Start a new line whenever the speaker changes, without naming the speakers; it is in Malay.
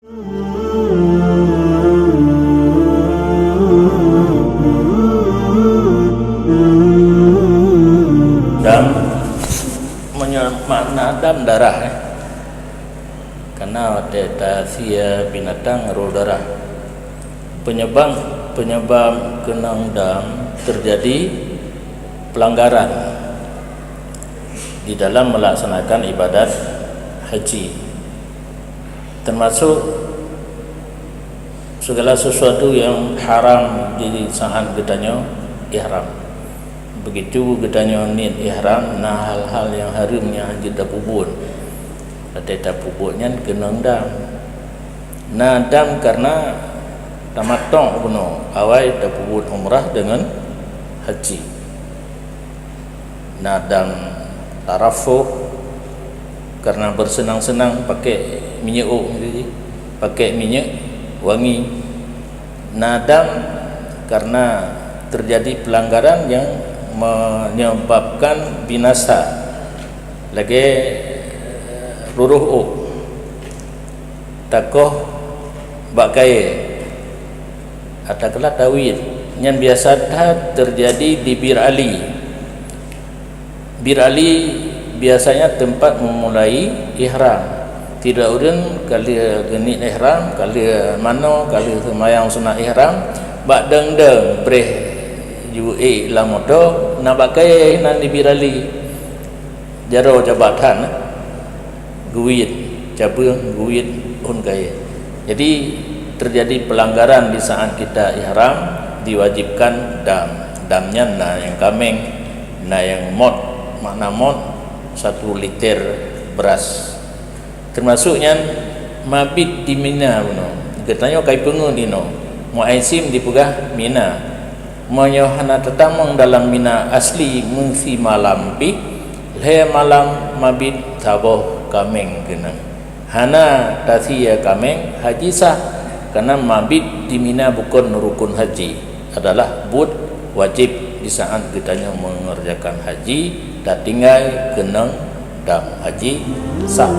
Dam makna dam darah karena tasia binatang roh darah. Penyebab kenang dam terjadi pelanggaran di dalam melaksanakan ibadat haji, termasuk segala sesuatu yang haram jadi saat gedanya ihram. Begitu gedanya niat ihram, nah hal-hal yang haramnya haji dapubun, ada pupuknya kenang dam. Nah dam karena tamattu kuno awal dapubun umrah dengan haji. Nah dam tarafuh karena bersenang-senang pakai minyak pakai minyak wangi. Nadam karena terjadi pelanggaran yang menyebabkan binasa lagi ruruh takoh bakai atakanlah tawid yang biasa terjadi di Bir Ali. Bir Ali biasanya tempat memulai ihram. Tidak urun kali genit ihram, kali mano, kali semayang sunat ihram, bak deng breh UE lamoto na bakai nan di Bir Ali. Jaro jabatan guit, cabung guit un kaya. Jadi terjadi pelanggaran di saat kita ihram, diwajibkan dam. Damnya na yang kameng, na yang mod, makna mod 1 liter beras. Termasuknya mabit di Mina no. Katanya kai pengun dino. Muaisim di pegah Mina. Moyohana tetamang dalam Mina asli mengsi malam pi le malam mabit taboh kameng kena. Hana tasia kameng haji sah karena mabit di Mina bukan rukun haji, adalah bud wajib di saat kitanya mengerjakan haji dan tinggal kenang dam haji sah.